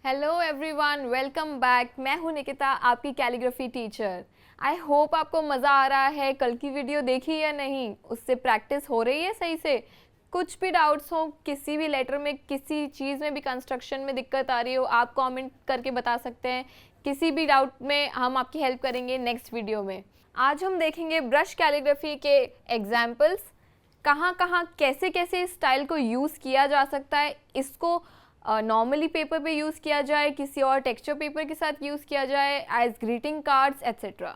Hello everyone, welcome back. मैं हूं निकिता, आपकी कैलीग्राफी टीचर। आई होप आपको मज़ा आ रहा है। कल की वीडियो देखी या नहीं, उससे प्रैक्टिस हो रही है सही से? कुछ भी डाउट्स हो, किसी भी लेटर में, किसी चीज़ में भी, कंस्ट्रक्शन में दिक्कत आ रही हो, आप कमेंट करके बता सकते हैं। किसी भी डाउट में हम आपकी हेल्प करेंगे नेक्स्ट वीडियो में। आज हम देखेंगे ब्रश कैलीग्राफी के एग्जाम्पल्स, कहाँ कहाँ कैसे कैसे स्टाइल को यूज़ किया जा सकता है। इसको नॉर्मली पेपर पे यूज़ किया जाए, किसी और टेक्सचर पेपर के साथ यूज़ किया जाए, एज ग्रीटिंग कार्ड्स एट्सेट्रा।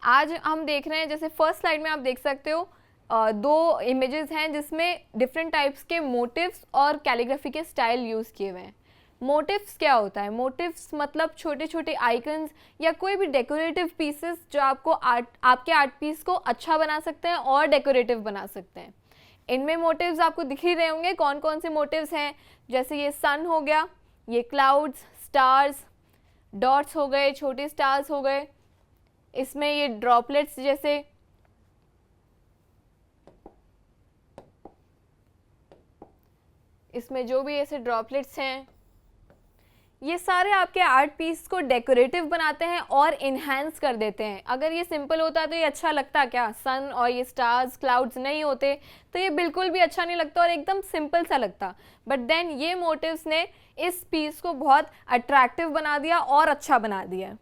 आज हम देख रहे हैं, जैसे फर्स्ट स्लाइड में आप देख सकते हो, दो इमेजेस हैं जिसमें डिफरेंट टाइप्स के मोटिव्स और कैलीग्राफी के स्टाइल यूज़ किए हुए हैं। मोटिव्स क्या होता है? मोटिव्स मतलब छोटे छोटे आइकन्स या कोई भी डेकोरेटिव पीसेस जो आपको आपके आर्ट पीस को अच्छा बना सकते हैं और डेकोरेटिव बना सकते हैं। इनमें मोटिव्स आपको दिख ही रहे होंगे कौन कौन से मोटिव्स हैं। जैसे ये सन हो गया, ये क्लाउड्स, स्टार्स, डॉट्स हो गए, छोटे स्टार्स हो गए, इसमें ये ड्रॉपलेट्स जैसे, इसमें जो भी ऐसे ड्रॉपलेट्स हैं, ये सारे आपके आर्ट पीस को डेकोरेटिव बनाते हैं और इन्हेंस कर देते हैं। अगर ये सिंपल होता तो ये अच्छा लगता क्या? सन और ये स्टार्स, क्लाउड्स नहीं होते तो ये बिल्कुल भी अच्छा नहीं लगता और एकदम सिंपल सा लगता। बट देन ये मोटिव्स ने इस पीस को बहुत अट्रैक्टिव बना दिया और अच्छा बना दिया।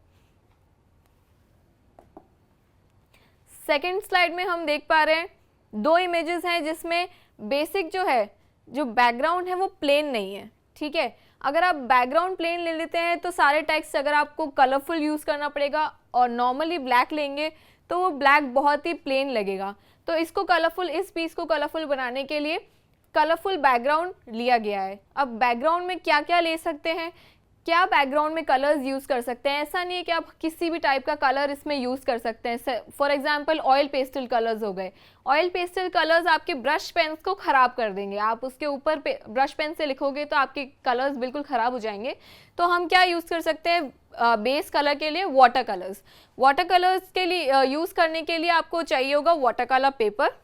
सेकेंड स्लाइड में हम देख पा रहे हैं दो इमेजेस हैं जिसमें बेसिक जो है, जो बैकग्राउंड है वो प्लेन नहीं है। ठीक है, अगर आप बैकग्राउंड प्लेन ले लेते हैं तो सारे टेक्स्ट अगर आपको कलरफुल यूज़ करना पड़ेगा, और नॉर्मली ब्लैक लेंगे तो वो ब्लैक बहुत ही प्लेन लगेगा। तो इसको कलरफुल, इस पीस को कलरफुल बनाने के लिए कलरफुल बैकग्राउंड लिया गया है। अब बैकग्राउंड में क्या क्या ले सकते हैं, क्या बैकग्राउंड में कलर्स यूज़ कर सकते हैं? ऐसा नहीं है कि आप किसी भी टाइप का कलर इसमें यूज़ कर सकते हैं। For example oil pastel colours हो गए। ऑयल पेस्टल कलर्स आपके ब्रश पेन्स को ख़राब कर देंगे। आप उसके ऊपर ब्रश पेन से लिखोगे तो आपके कलर्स बिल्कुल ख़राब हो जाएंगे। तो हम क्या यूज़ कर सकते हैं बेस कलर के लिए? Water colours. वाटर कलर्स के लिए यूज़ करने के लिए आपको चाहिए होगा वाटर कलर पेपर।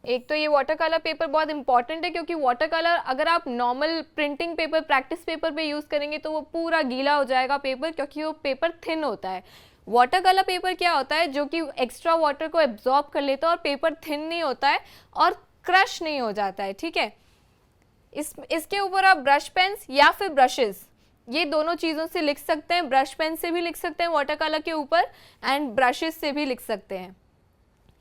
एक तो ये वाटर कलर पेपर बहुत इंपॉर्टेंट है, क्योंकि वाटर कलर अगर आप normal printing paper, practice paper पे यूज़ करेंगे तो वो पूरा गीला हो जाएगा पेपर, क्योंकि वो पेपर थिन होता है। वाटर कलर पेपर क्या होता है, जो कि एक्स्ट्रा वाटर को एब्जॉर्ब कर लेता है और पेपर थिन नहीं होता है और क्रश नहीं हो जाता है। ठीक है, इसके ऊपर आप ब्रश पेन्स या फिर ब्रशेस, ये दोनों चीज़ों से लिख सकते हैं। ब्रश पेन से भी लिख सकते हैं वाटर कलर के ऊपर, एंड ब्रशेस से भी लिख सकते हैं।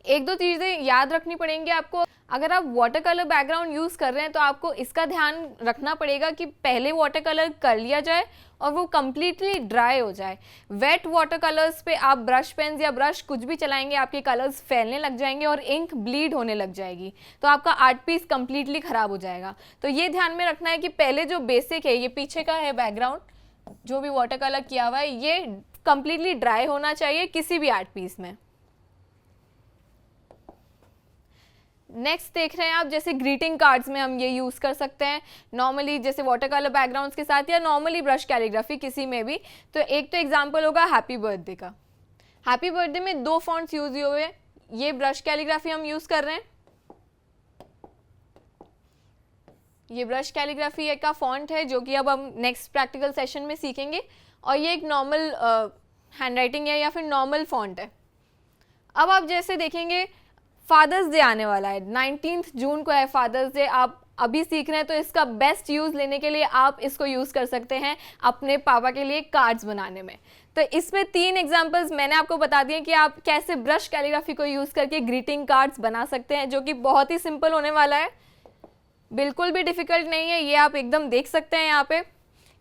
एक दो चीज़ें याद रखनी पड़ेंगी आपको। अगर आप वाटर कलर बैकग्राउंड यूज़ कर रहे हैं तो आपको इसका ध्यान रखना पड़ेगा कि पहले वाटर कलर कर लिया जाए और वो कम्प्लीटली ड्राई हो जाए। वेट वाटर कलर्स पे आप ब्रश पेन्स या ब्रश कुछ भी चलाएंगे, आपके कलर्स फैलने लग जाएंगे और इंक ब्लीड होने लग जाएगी, तो आपका आर्ट पीस कम्प्लीटली ख़राब हो जाएगा। तो ये ध्यान में रखना है कि पहले जो बेसिक है, ये पीछे का है बैकग्राउंड, जो भी वाटर कलर किया हुआ है, ये कम्प्लीटली ड्राई होना चाहिए किसी भी आर्ट पीस में। नेक्स्ट देख रहे हैं आप, जैसे ग्रीटिंग कार्ड्स में हम ये यूज़ कर सकते हैं नॉर्मली, जैसे वाटर कलर बैकग्राउंड्स के साथ या नॉर्मली ब्रश कैलीग्राफी किसी में भी। तो एक तो एग्जांपल होगा हैप्पी बर्थडे का। हैप्पी बर्थडे में दो फॉन्ट्स यूज़ हुए हैं। ये ब्रश कैलीग्राफी हम यूज़ कर रहे हैं, ये ब्रश कैलीग्राफी का फॉन्ट है जो कि अब हम नेक्स्ट प्रैक्टिकल सेशन में सीखेंगे। और ये एक नॉर्मल हैंडराइटिंग है या फिर नॉर्मल फॉन्ट है। अब आप जैसे देखेंगे, फादर्स डे आने वाला है, 19 जून को है फादर्स डे। आप अभी सीख रहे हैं तो इसका बेस्ट यूज़ लेने के लिए आप इसको यूज़ कर सकते हैं अपने पापा के लिए कार्ड्स बनाने में। तो इसमें 3 एग्जांपल्स मैंने आपको बता दिए कि आप कैसे ब्रश कैलीग्राफी को यूज़ करके ग्रीटिंग कार्ड्स बना सकते हैं, जो कि बहुत ही सिंपल होने वाला है, बिल्कुल भी डिफ़िकल्ट नहीं है। ये आप एकदम देख सकते हैं यहाँ पे।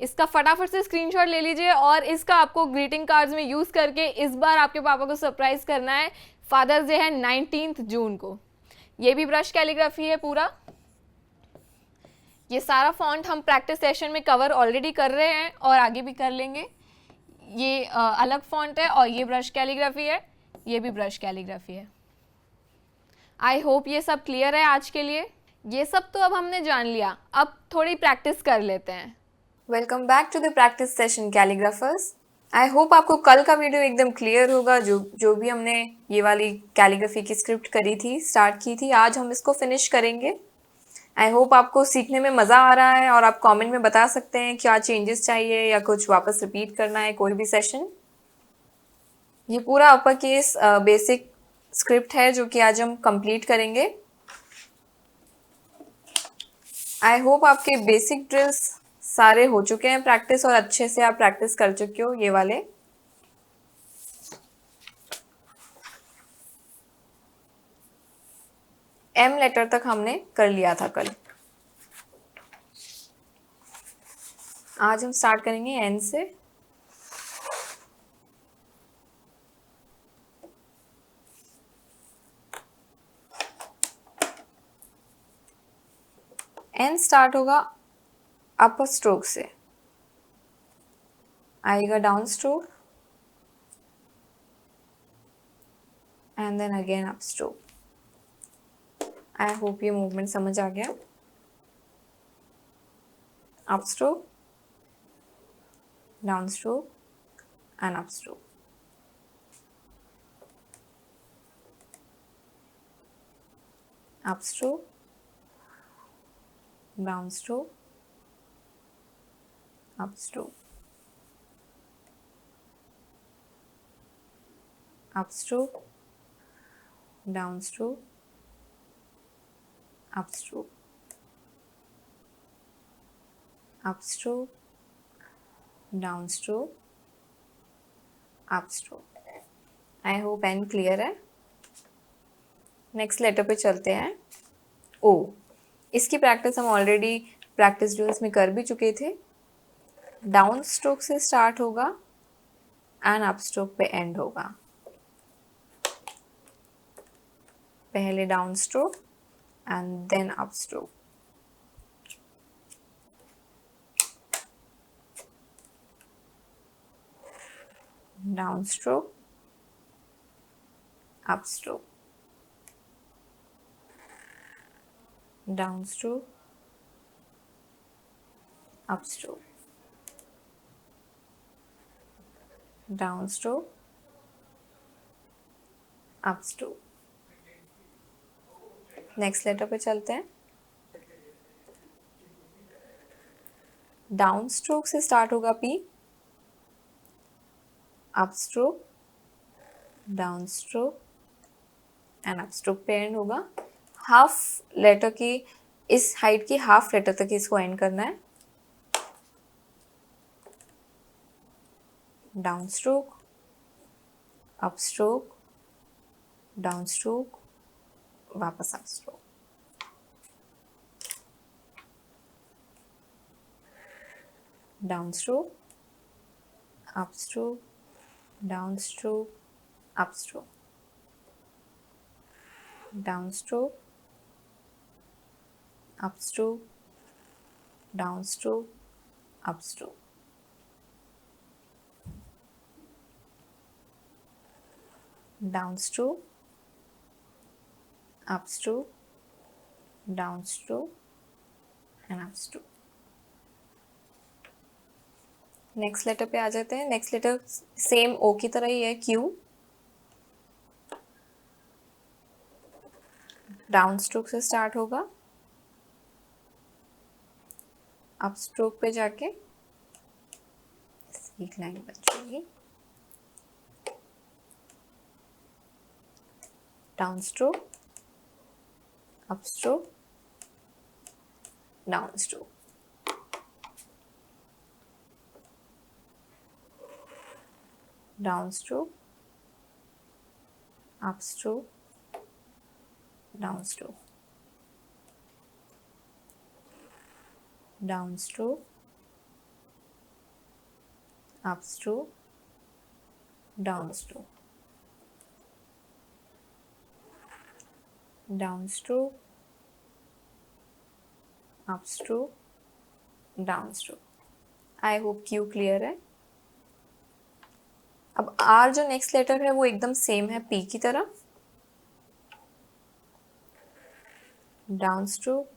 इसका फटाफट से स्क्रीनशॉट ले लीजिए और इसका आपको ग्रीटिंग कार्ड्स में यूज़ करके इस बार आपके पापा को सरप्राइज़ करना है। फादर्स डे है 19 जून को। ये भी ब्रश कैलीग्राफी है पूरा। ये सारा फॉन्ट हम प्रैक्टिस सेशन में कवर ऑलरेडी कर रहे हैं और आगे भी कर लेंगे। ये अलग फॉन्ट है और ये ब्रश कैलीग्राफी है, ये भी ब्रश कैलीग्राफी है। आई होप ये सब क्लियर है आज के लिए। ये सब तो अब हमने जान लिया, अब थोड़ी प्रैक्टिस कर लेते हैं। Welcome back to the practice session calligraphers. I hope आपको कल का वीडियो एकदम क्लियर होगा। जो भी हमने ये वाली कैलीग्राफी की स्क्रिप्ट करी थी, स्टार्ट की थी, आज हम इसको फिनिश करेंगे। आई होप आपको सीखने में मज़ा आ रहा है और आप कमेंट में बता सकते हैं क्या चेंजेस चाहिए या कुछ वापस रिपीट करना है कोई भी सेशन। ये पूरा अपर केस बेसिक स्क्रिप्ट है जो कि आज हम कंप्लीट करेंगे। आई होप आपके बेसिक ड्रिल्स सारे हो चुके हैं प्रैक्टिस और अच्छे से आप प्रैक्टिस कर चुके हो ये वाले। एम लेटर तक हमने कर लिया था कल। आज हम स्टार्ट करेंगे एन से। एन स्टार्ट होगा अपर स्ट्रोक से, आएगा down stroke and then again up stroke. I hope ये मूवमेंट समझ आ गया। Up stroke, down stroke and up stroke. Up stroke, down stroke, up stroke, up stroke, down stroke, up stroke, up stroke, down stroke, up stroke. I hope एन clear है। Next letter पे चलते हैं ओ। इसकी practice हम already practice drills में कर भी चुके थे। डाउन स्ट्रोक से स्टार्ट होगा एंड अप स्ट्रोक पे एंड होगा। पहले down stroke and then up stroke. Down stroke, up stroke, down stroke, up stroke, down stroke, up stroke. Next letter पे चलते हैं। डाउन स्ट्रोक से स्टार्ट होगा P, up stroke, down stroke and up stroke पे end होगा। Half letter की इस height की हाफ लेटर तक इसको एंड करना है। Down stroke, up stroke, down stroke, वापस up stroke. Down stroke, up stroke, down stroke, up stroke, down stroke, up stroke, down stroke, up stroke. Down stroke, up stroke, down stroke and up stroke. Next letter पे आ जाते हैं। Next letter same ओ की तरह ही है, Q. Down stroke से start होगा, up stroke पे जाके एक लाइन बन जाएगी। Down stroke, up stroke, down stroke, down stroke, up stroke, down stroke, down stroke, up stroke, down stroke, down stroke, up stroke, down stroke. I hope Q clear है। अब are जो next letter है वो एकदम same है P की तरह। Down stroke,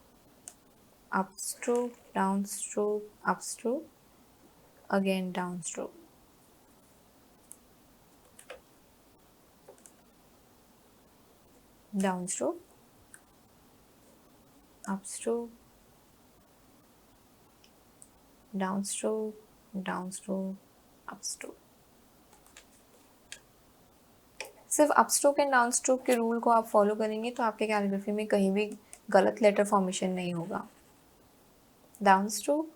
up stroke, down stroke, up stroke, again down stroke. Down stroke, up stroke, down stroke, down stroke, up stroke. सिर्फ up stroke and down stroke के rule को आप फॉलो करेंगे तो आपके कैलीग्राफी में कहीं भी गलत लेटर फॉर्मेशन नहीं होगा। Down stroke,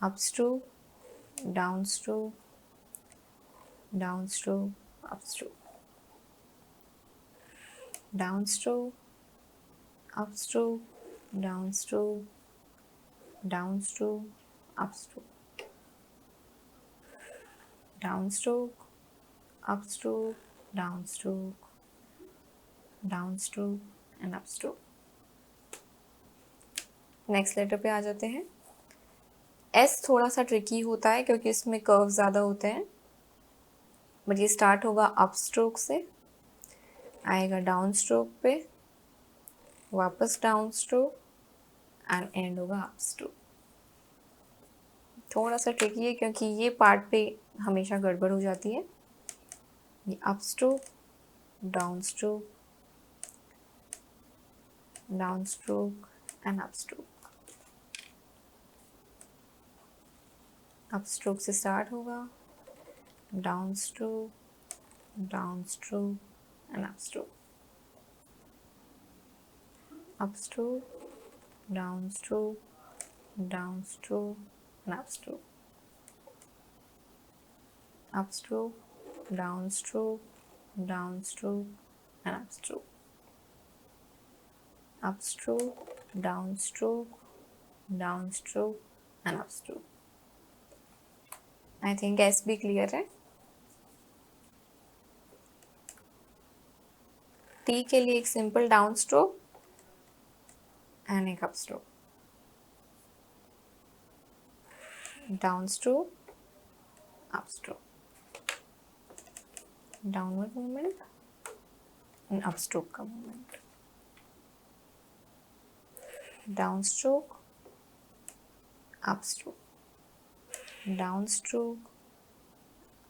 up stroke, down stroke, down stroke, up stroke, down stroke, up stroke, down stroke, down stroke, up stroke, down stroke, up stroke, down stroke, down stroke and up stroke. Next letter पे आ जाते हैं। S थोड़ा सा tricky होता है क्योंकि इसमें कर्व ज़्यादा होते हैं, बट ये स्टार्ट होगा अप स्ट्रोक से, आएगा डाउन स्ट्रोक पे, वापस डाउन स्ट्रोक एंड एंड होगा अप स्ट्रोक। थोड़ा सा ट्रिकी है क्योंकि ये पार्ट पे हमेशा गड़बड़ हो जाती है। ये up stroke, down stroke, down stroke and up stroke. Up stroke से स्टार्ट होगा, down stroke, down stroke and up stroke, up stroke, down stroke, down stroke and up stroke, up stroke, down stroke, down stroke and up stroke, up stroke, down stroke, down stroke and up stroke. I think S भी clear है। T के लिए एक simple down stroke and एक up stroke, down stroke, up stroke, downward movement and up stroke का movement, down stroke, up stroke, down stroke,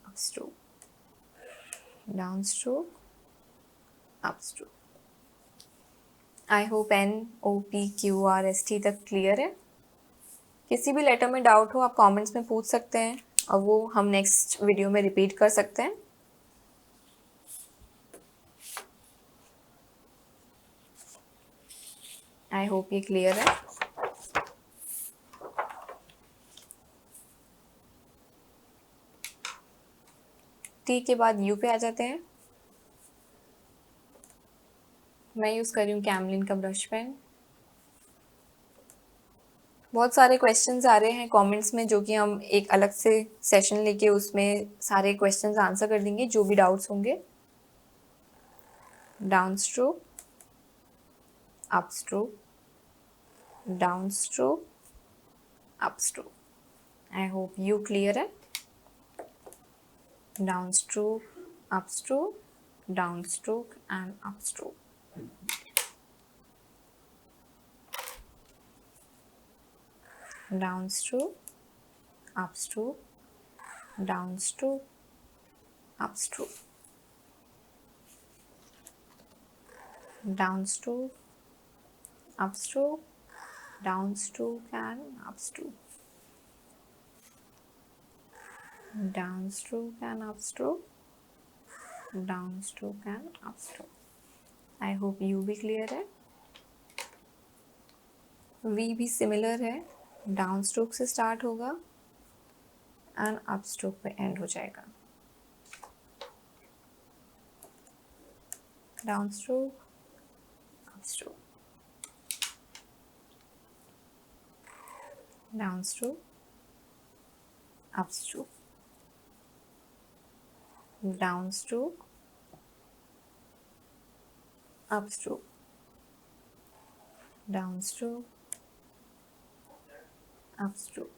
up stroke, down stroke, up stroke. I hope NOPQRST तक clear है। किसी भी letter में doubt हो आप comments में पूछ सकते हैं और वो हम नेक्स्ट वीडियो में रिपीट कर सकते हैं। आई होप ये क्लियर है। टी के बाद यू पे आ जाते हैं। मैं यूज़ कर रही हूँ कैमलिन का ब्रश पेन। बहुत सारे क्वेश्चंस आ रहे हैं कमेंट्स में जो कि हम एक अलग से सेशन लेके उसमें सारे क्वेश्चंस आंसर कर देंगे जो भी डाउट्स होंगे। Down stroke, up stroke, down stroke, up stroke. I hope you clear है। Down stroke, up stroke, down stroke and up stroke. Down stroke, up stroke, down stroke, up stroke, down stroke, up stroke, down stroke and up stroke, down stroke and up stroke, down stroke and up stroke. I hope you भी clear है। V भी similar है, down stroke से start होगा and up stroke पे and हो जाएगा। Down stroke, up stroke, down stroke, up stroke, down stroke, up stroke, down stroke, up stroke,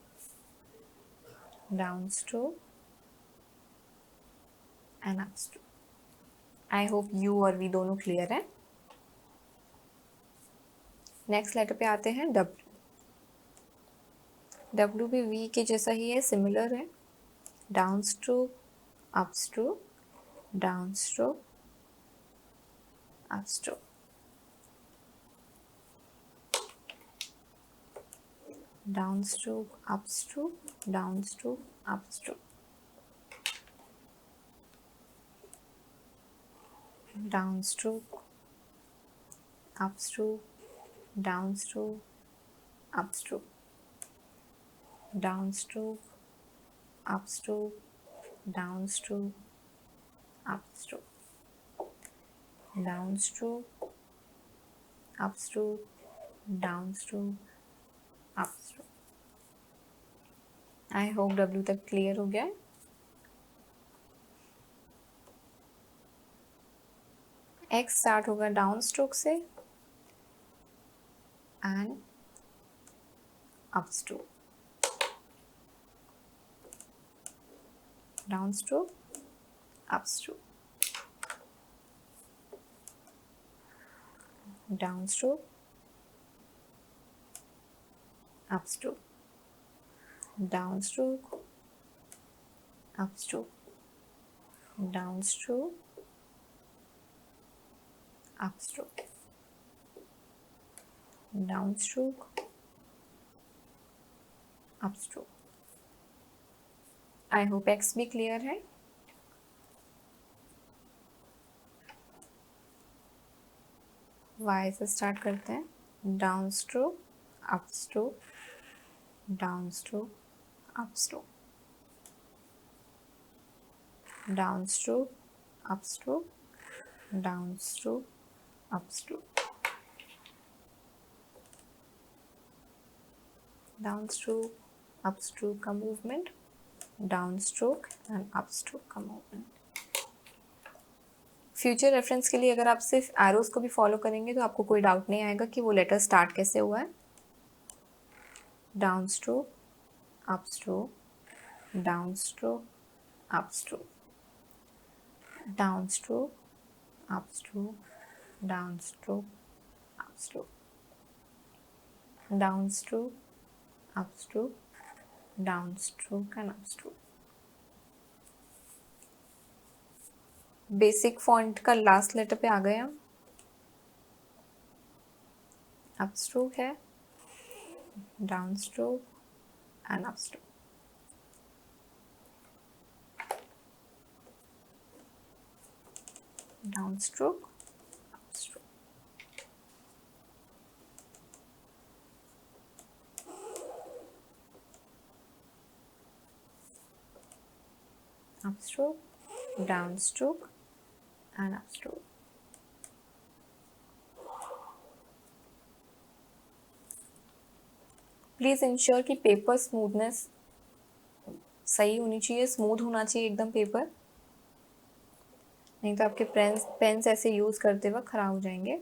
down stroke and up stroke. I hope you और we दोनों clear है। Next letter पे आते हैं W. W भी we के जैसा ही है, सिमिलर है। Down stroke, up stroke, down stroke, up stroke, downstroke, upstroke, downstroke, upstroke, downstroke, upstroke, downstroke, upstroke, downstroke, upstroke, downstroke, upstroke, downstroke, upstroke, downstroke, upstroke. I hope W तक clear हो गया है. X स्टार्ट होगा down stroke से and up stroke, down stroke, up stroke, down stroke, up stroke, down stroke, up stroke, down stroke, up stroke, down stroke, up stroke. I hope x भी clear है. Y से start करते हैं. Down stroke, up stroke, down stroke, up stroke, down stroke, up stroke, down stroke, up stroke, down stroke, up stroke का movement, down stroke and up stroke का movement. Future reference के लिए अगर आप सिर्फ एरोज को भी फॉलो करेंगे तो आपको कोई डाउट नहीं आएगा कि वो लेटर स्टार्ट कैसे हुआ है. Down stroke, up stroke, down stroke, up stroke, down stroke, up stroke, down stroke, up stroke, down stroke, up stroke, down stroke and up stroke. Basic font का लास्ट लेटर पे आ गए हम. Up stroke है, down stroke and up stroke. Down stroke, up stroke, up stroke, down stroke and up stroke. Please ensure कि paper smoothness सही होनी चाहिए, smooth होना चाहिए एकदम पेपर, नहीं तो आपके पेन्स ऐसे यूज करते वक्त खराब हो जाएंगे.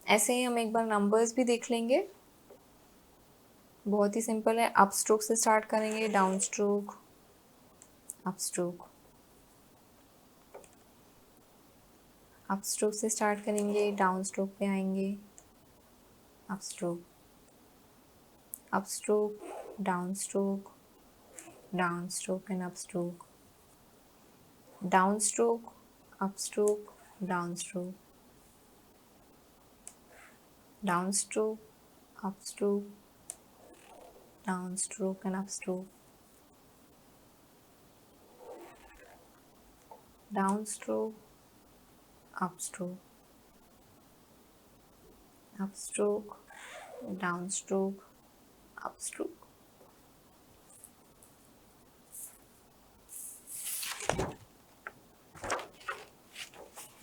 ऐसे ही हम एक बार नंबर्स भी देख लेंगे. बहुत ही सिंपल है. अप स्ट्रोक से स्टार्ट करेंगे, down stroke, up stroke, up stroke से स्टार्ट करेंगे, डाउन स्ट्रोक पे आएंगे, up stroke, up stroke, down stroke, down stroke and up stroke, down stroke, up stroke, down stroke, down stroke, up stroke, down stroke and up stroke, down stroke, up stroke, up stroke, down stroke, up stroke.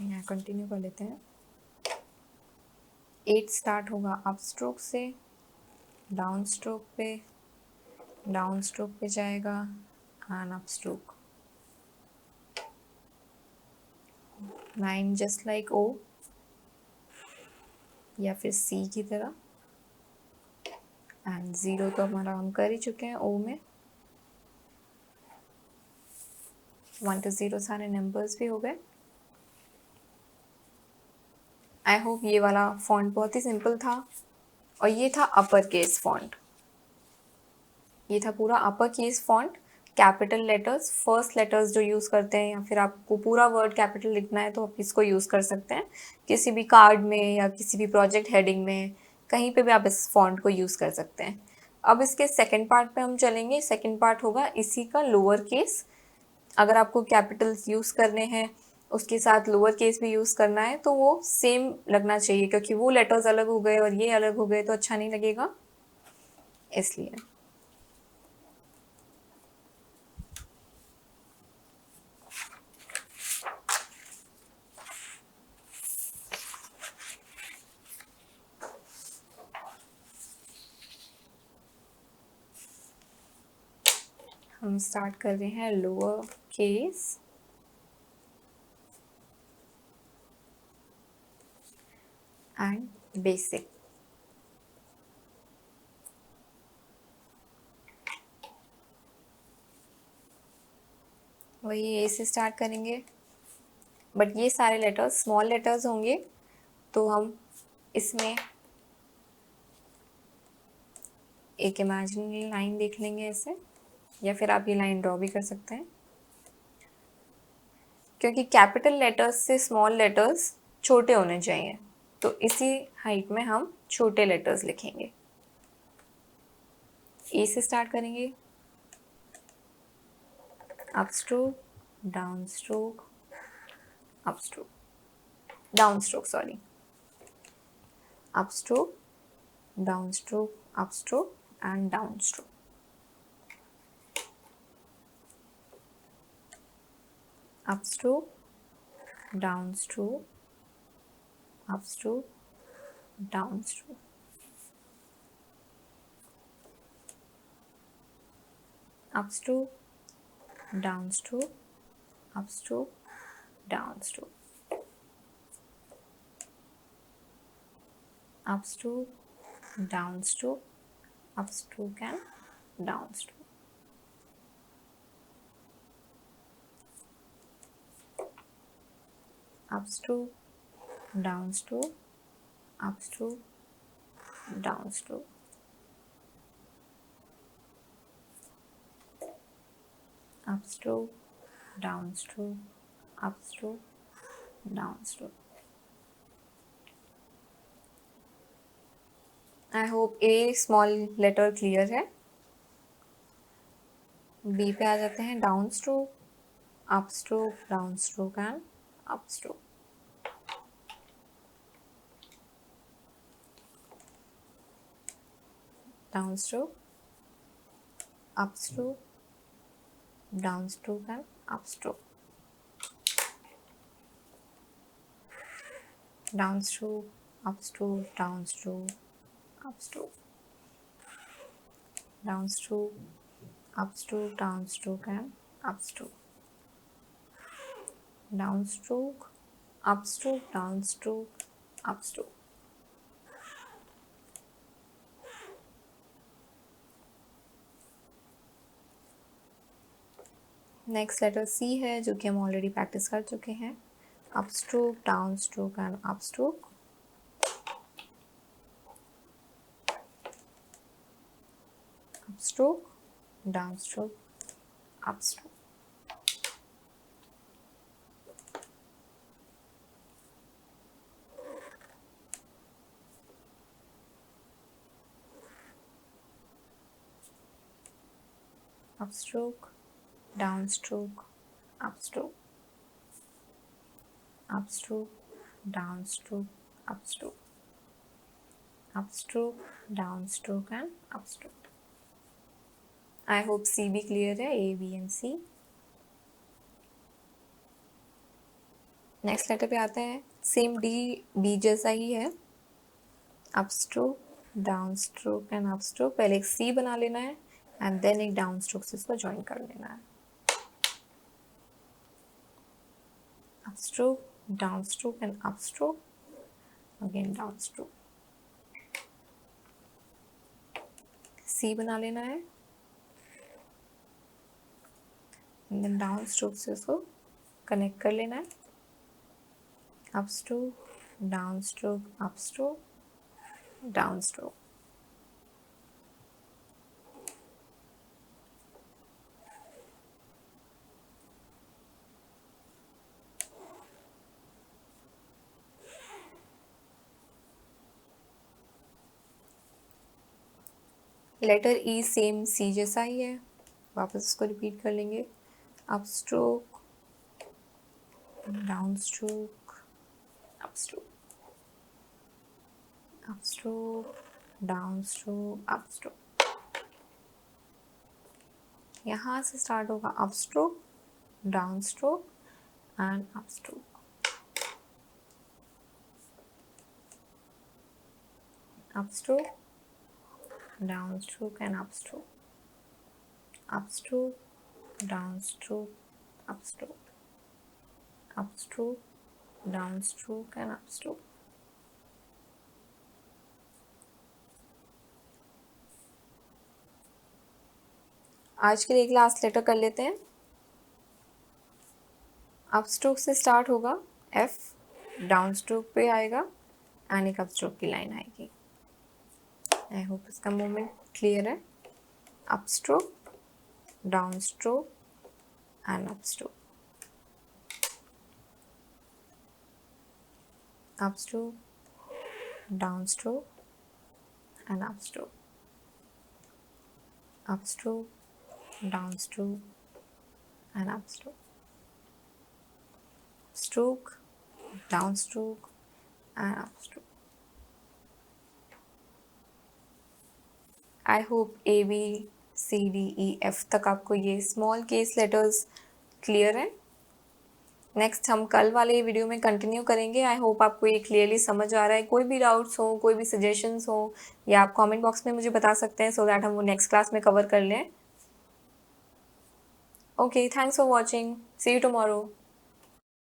यहाँ continue कर लेते हैं. 8 start होगा up stroke से, down stroke पे जाएगा and up stroke. 9 just like oh या फिर सी की तरह, एंड 0 तो हमारा हम कर ही चुके हैं ओ में. 1 to 0 सारे नंबर्स भी हो गए. आई होप ये वाला फॉन्ट बहुत ही सिंपल था. और ये था अपर केस फॉन्ट, ये था पूरा upper case font. Capital letters, first letters जो यूज़ करते हैं, या फिर आपको पूरा वर्ड कैपिटल लिखना है तो आप इसको यूज़ कर सकते हैं किसी भी कार्ड में या किसी भी प्रोजेक्ट हेडिंग में, कहीं पे भी आप इस फॉन्ट को यूज़ कर सकते हैं। अब इसके सेकंड पार्ट पे हम चलेंगे। सेकंड पार्ट होगा इसी का लोअर केस। अगर आपको कैपिटल्स यूज़ करने हैं उसके साथ लोअर केस भी यूज़ करना है तो वो सेम लगना चाहिए, क्योंकि वो लेटर्स अलग हो गए और ये अलग हो गए तो अच्छा नहीं लगेगा, इसलिए। हम स्टार्ट कर रहे हैं लोअर केस एंड बेसिक। वही ए से स्टार्ट करेंगे, बट ये सारे लेटर्स स्मॉल लेटर्स होंगे तो हम इसमें एक इमेजिनरी लाइन देख लेंगे ऐसे, या फिर आप ये लाइन ड्रॉ भी कर सकते हैं, क्योंकि कैपिटल लेटर्स से स्मॉल लेटर्स छोटे होने चाहिए, तो इसी हाइट में हम छोटे लेटर्स लिखेंगे। ए से स्टार्ट करेंगे, up stroke, down stroke, up stroke, down stroke, sorry, up stroke, down stroke, up stroke and down stroke. Up stroke, down stroke, up stroke, down stroke, up stroke, down stroke, up stroke, down stroke, up stroke, down stroke, up stroke and down stroke. Up stroke, down stroke, up stroke, down stroke. Up stroke, down stroke, up stroke, down stroke. I hope A small letter clear है। B पे आ जाते हैं, down stroke, up stroke, down stroke and up stroke. Down stroke, up stroke, down stroke and up stroke. Down stroke, up stroke, down stroke, up stroke. Down stroke, up stroke, down stroke and up stroke. Down stroke, up stroke, down stroke, up stroke. Next letter C है, जो कि हम already practice कर चुके हैं। Up stroke, down stroke and up stroke. Up stroke, down stroke, up stroke. Up stroke, down stroke, up stroke, up stroke, down stroke, up stroke, up stroke, down stroke and up stroke. I hope C भी clear है, A B and C. Next letter पे आते हैं, same D B जैसा ही है। Up stroke, down stroke and up stroke. पहले एक सी बना लेना है एंड देन एक डाउन स्ट्रोक से इसको ज्वाइन कर लेना है। Up stroke, down stroke and up stroke, again down stroke. C बना लेना है एंड देन डाउन स्ट्रोक से इसको कनेक्ट कर लेना है। Up stroke, down stroke, up stroke, down stroke. Letter E same C जैसा ही है, वापस इसको रिपीट कर लेंगे. Up stroke, down stroke, up stroke, up stroke, down stroke, up stroke. यहाँ से स्टार्ट होगा up stroke, down stroke and up stroke. Up stroke, down stroke and up stroke. Up stroke, down stroke, up stroke. Up stroke, down stroke and up stroke. आज के लिए एक last letter कर लेते हैं. अप स्ट्रोक से start होगा F, down stroke पे आएगा एंड एक अप स्ट्रोक की लाइन आएगी. आई होप इसका मूवमेंट क्लियर है. Up stroke, down stroke and up stroke. Up stroke, down stroke and up stroke. Up stroke, down stroke and up stroke. Stroke, down stroke and up stroke. I hope A, B, C, D, E, F तक आपको ये small case letters clear है. Next हम कल वाले video में continue करेंगे. आई hope आपको ये क्लियरली समझ आ रहा है. कोई भी डाउट्स हो, कोई भी सजेशंस हो, या आप कमेंट बॉक्स में मुझे बता सकते हैं सो दैट हम वो नेक्स्ट क्लास में कवर कर लें. Okay, thanks for watching. See you tomorrow.